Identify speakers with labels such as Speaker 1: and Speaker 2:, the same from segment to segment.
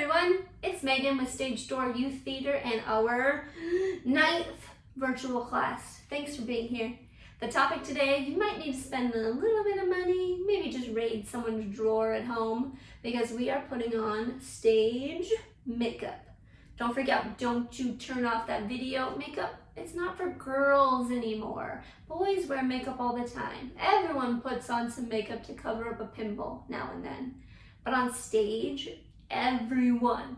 Speaker 1: everyone, it's Megan with Stage Door Youth Theater and our 9th virtual class. Thanks for being here. The topic today, you might need to spend a little bit of money, maybe just raid someone's drawer at home, because we are putting on stage makeup. Don't forget, don't you turn off that video. Makeup, it's not for girls anymore. Boys wear makeup all the time. Everyone puts on some makeup to cover up a pimple now and then. But on stage, everyone,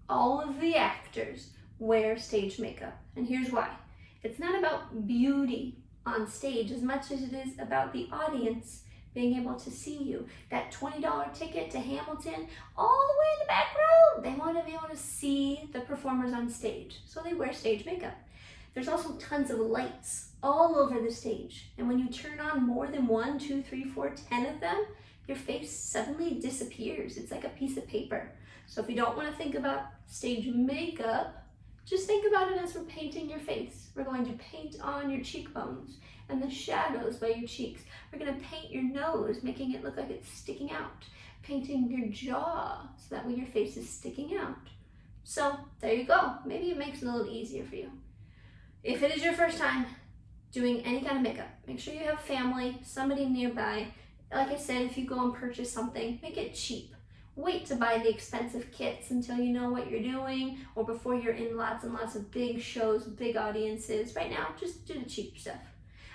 Speaker 1: all of the actors wear stage makeup. And here's why. It's not about beauty on stage as much as it is about the audience being able to see you. That $20 ticket to Hamilton, all the way in the back row, they want to be able to see the performers on stage. So they wear stage makeup. There's also tons of lights all over the stage. And when you turn on more than 1, 2, 3, 4, 10 of them, your face suddenly disappears. It's like a piece of paper. So if you don't want to think about stage makeup, just think about it as we're painting your face. We're going to paint on your cheekbones and the shadows by your cheeks. We're going to paint your nose, making it look like it's sticking out. Painting your jaw, so that way your face is sticking out. So there you go. Maybe it makes it a little easier for you. If it is your first time doing any kind of makeup, make sure you have family, somebody nearby. Like I said, if you go and purchase something, make it cheap. Wait to buy the expensive kits until you know what you're doing, or before you're in lots and lots of big shows, big audiences. Right now, just do the cheap stuff.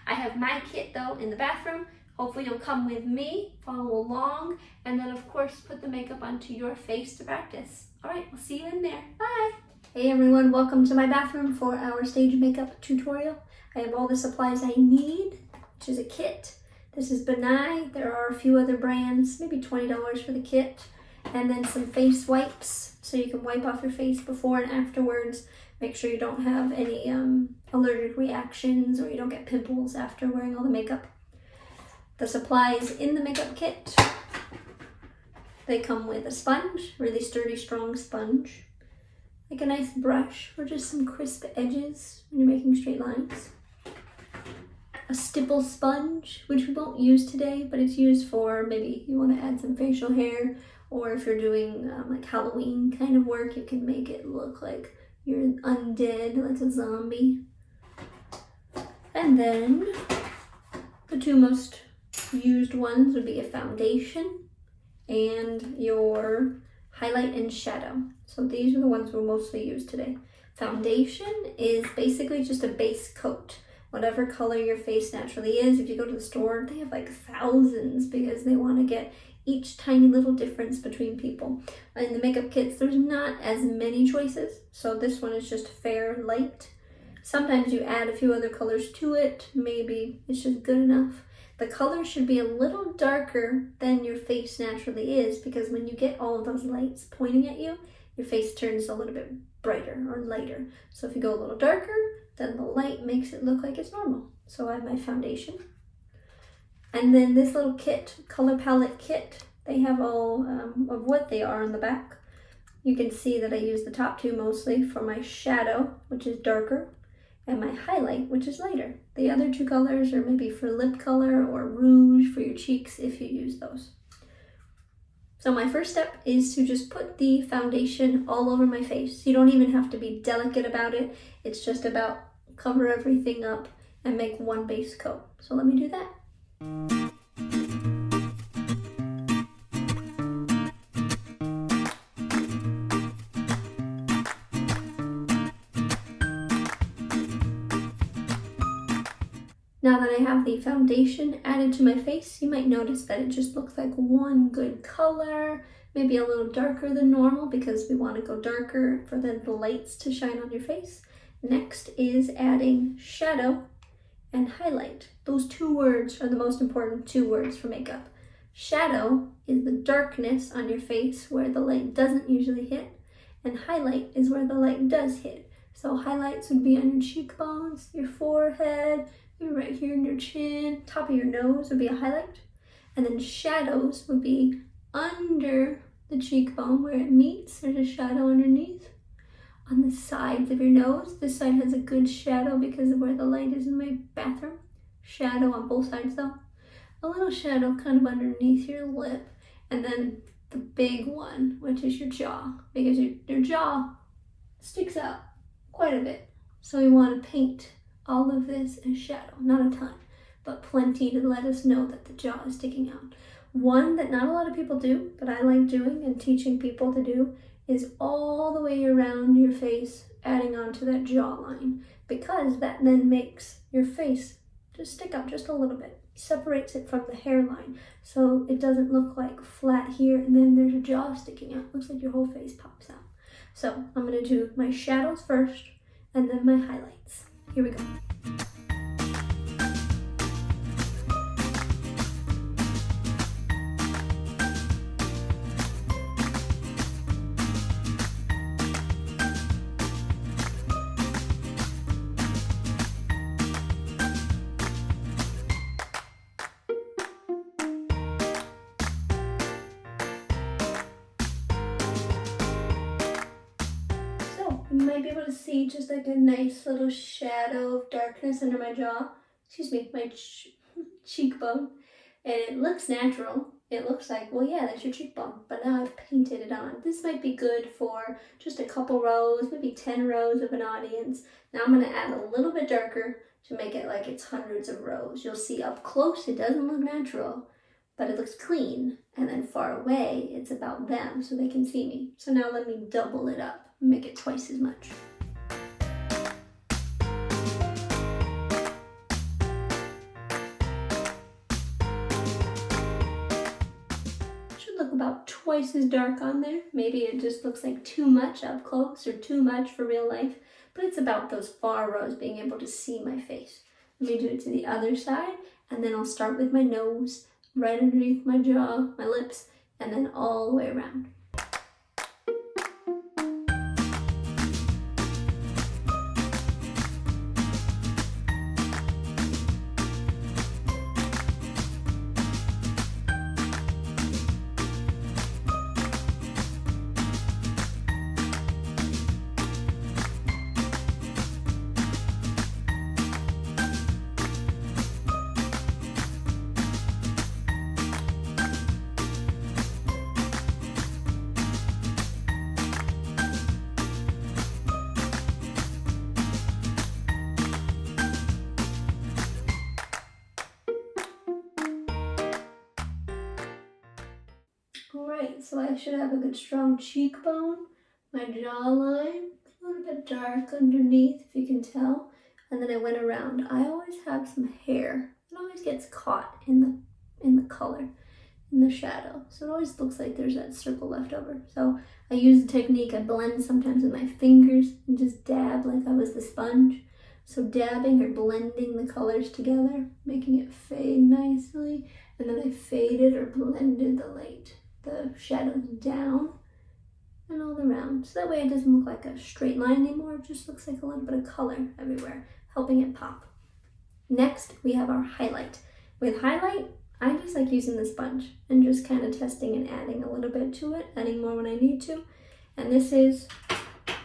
Speaker 1: I have my kit though in the bathroom. Hopefully you'll come with me, follow along, and then of course put the makeup onto your face to practice. All right, we'll see you in there. Bye. Hey everyone, welcome to my bathroom for our stage makeup tutorial. I have all the supplies I need, which is a kit. This is Benai. There are a few other brands, maybe $20 for the kit. And then some face wipes, so you can wipe off your face before and afterwards. Make sure you don't have any allergic reactions or you don't get pimples after wearing all the makeup. The supplies in the makeup kit, they come with a sponge, really sturdy, strong sponge. Like a nice brush for just some crisp edges when you're making straight lines. A stipple sponge, which we won't use today, but it's used for maybe you want to add some facial hair, or if you're doing like Halloween kind of work, you can make it look like you're undead, like a zombie. And then the two most used ones would be a foundation and your highlight and shadow. So these are the ones we'll mostly use today. Foundation is basically just a base coat. Whatever color your face naturally is. If you go to the store, they have like thousands because they want to get each tiny little difference between people. In the makeup kits, there's not as many choices. So this one is just fair light. Sometimes you add a few other colors to it. Maybe it's just good enough. The color should be a little darker than your face naturally is, because when you get all of those lights pointing at you, your face turns a little bit brighter or lighter. So if you go a little darker, then the light makes it look like it's normal. So I have my foundation. And then this little kit, color palette kit, they have all of what they are on the back. You can see that I use the top two mostly for my shadow, which is darker, and my highlight, which is lighter. The other two colors are maybe for lip color or rouge for your cheeks if you use those. So my first step is to just put the foundation all over my face. You don't even have to be delicate about it. It's just about cover everything up and make one base coat. So let me do that. Now that I have the foundation added to my face, you might notice that it just looks like one good color, maybe a little darker than normal because we want to go darker for the lights to shine on your face. Next is adding shadow and highlight. Those two words are the most important two words for makeup. Shadow is the darkness on your face where the light doesn't usually hit, and highlight is where the light does hit. So highlights would be on your cheekbones, your forehead, right here in your chin, top of your nose would be a highlight. And then shadows would be under the cheekbone where it meets. There's a shadow underneath. On the sides of your nose, this side has a good shadow because of where the light is in my bathroom. Shadow on both sides though. A little shadow kind of underneath your lip. And then the big one, which is your jaw, because your jaw sticks out quite a bit. So we want to paint all of this as shadow, not a ton, but plenty to let us know that the jaw is sticking out. One that not a lot of people do, but I like doing and teaching people to do, is all the way around your face, adding on to that jawline, because that then makes your face just stick out just a little bit, separates it from the hairline, so it doesn't look like flat here and then there's a jaw sticking out. Looks like your whole face pops out. So I'm gonna do my shadows first and then my highlights. Here we go. You might be able to see just like a nice little shadow of darkness under my jaw, excuse me, my cheekbone, and it looks natural. It looks like, well, yeah, that's your cheekbone, but now I've painted it on. This might be good for just a couple rows, maybe 10 rows of an audience. Now I'm gonna add a little bit darker to make it like it's hundreds of rows. You'll see up close, it doesn't look natural, but it looks clean, and then far away, it's about them so they can see me. So now let me double it up. Make it twice as much. Should look about twice as dark on there. Maybe it just looks like too much up close or too much for real life, but it's about those far rows being able to see my face. Let me do it to the other side, and then I'll start with my nose, right underneath my jaw, my lips, and then all the way around. Alright, so I should have a good strong cheekbone, my jawline, a little bit dark underneath if you can tell, and then I went around. I always have some hair. It always gets caught in the color, in the shadow. So it always looks like there's that circle left over. So I use the technique, I blend sometimes with my fingers and just dab like I was the sponge. So dabbing or blending the colors together, making it fade nicely, and then I faded or blended the shadows down and all around. So that way it doesn't look like a straight line anymore, it just looks like a little bit of color everywhere, helping it pop. Next, we have our highlight. With highlight, I just like using the sponge and just kind of testing and adding a little bit to it, adding more when I need to. And this is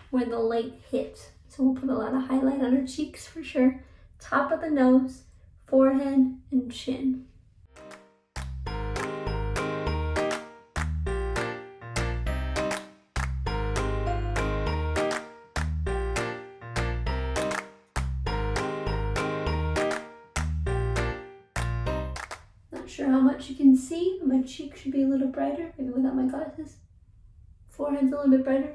Speaker 1: where the light hits. So we'll put a lot of highlight on our cheeks for sure. Top of the nose, forehead, and chin. Not sure how much you can see. My cheek should be a little brighter, maybe without my glasses. Forehead's a little bit brighter,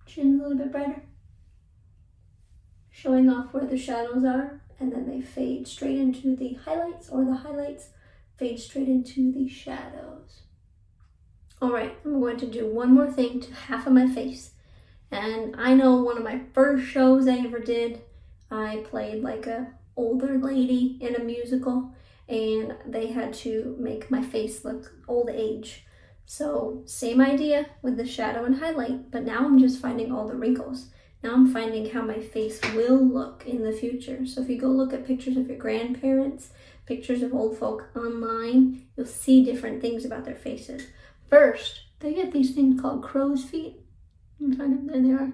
Speaker 1: chin's a little bit brighter. Showing off where the shadows are, and then they fade straight into the highlights, or the highlights fade straight into the shadows. Alright, I'm going to do one more thing to half of my face. And I know one of my first shows I ever did, I played like a older lady in a musical, and they had to make my face look old age. So same idea with the shadow and highlight, but now I'm just finding all the wrinkles. Now I'm finding how my face will look in the future. So if you go look at pictures of your grandparents, pictures of old folk online, you'll see different things about their faces. First, they get these things called crow's feet. You can find them, there they are.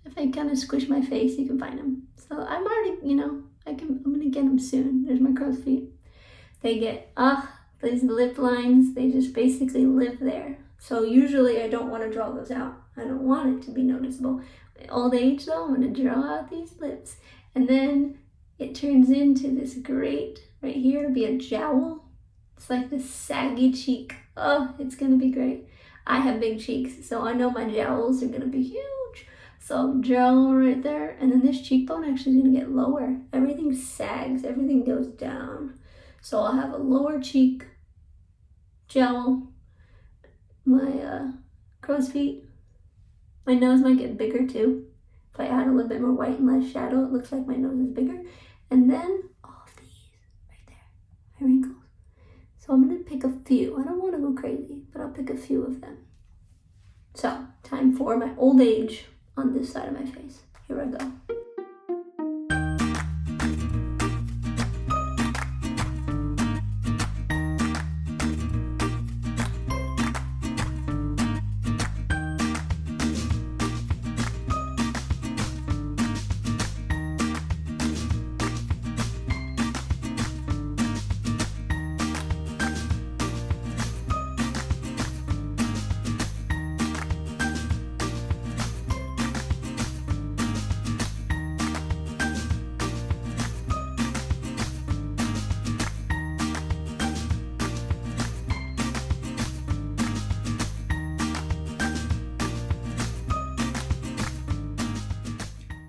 Speaker 1: If I kind of squish my face, you can find them. So I'm already, I'm gonna get them soon. There's my crow's feet. They get, these lip lines, they just basically live there. So usually I don't want to draw those out. I don't want it to be noticeable. Old age though, I'm going to draw out these lips. And then it turns into this great, right here, it'll be a jowl. It's like this saggy cheek. Oh, it's going to be great. I have big cheeks, so I know my jowls are going to be huge. So jowl right there, and then this cheekbone actually is going to get lower. Everything sags, everything goes down. So I'll have a lower cheek, jowl, my crow's feet. My nose might get bigger too. If I add a little bit more white and less shadow, it looks like my nose is bigger. And then all of these right there, my wrinkles. So I'm gonna pick a few. I don't wanna go crazy, but I'll pick a few of them. So, time for my old age on this side of my face. Here I go.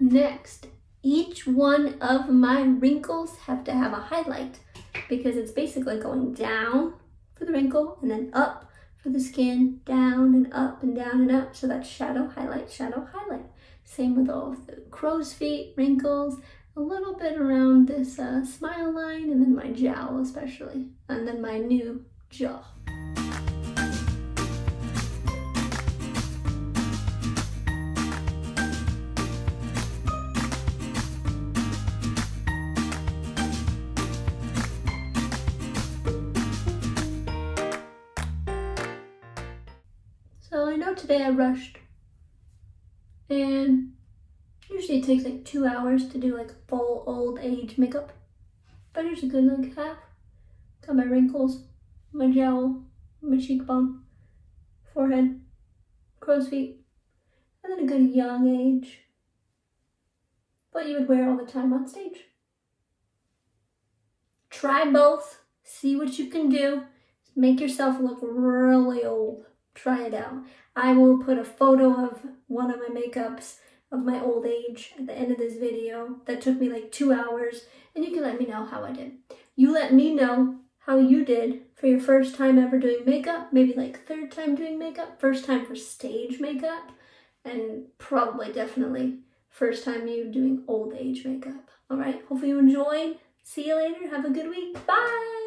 Speaker 1: Next, each one of my wrinkles have to have a highlight because it's basically going down for the wrinkle and then up for the skin, down and up and down and up. So that's shadow, highlight, shadow, highlight. Same with all of the crow's feet, wrinkles, a little bit around this smile line, and then my jowl especially, and then my new jaw. So I know today I rushed, and usually it takes like 2 hours to do like full old age makeup, but here's a good like half. Got my wrinkles, my jowl, my cheekbone, forehead, crow's feet, and then a good young age, what you would wear all the time on stage. Try both, see what you can do, make yourself look really old. Try it out. I will put a photo of one of my makeups of my old age at the end of this video. That took me like 2 hours, and you can let me know how I did. You let me know how you did for your first time ever doing makeup, maybe like third time doing makeup, first time for stage makeup, and probably definitely first time you doing old age makeup. All right, hopefully you enjoyed. See you later. Have a good week. Bye.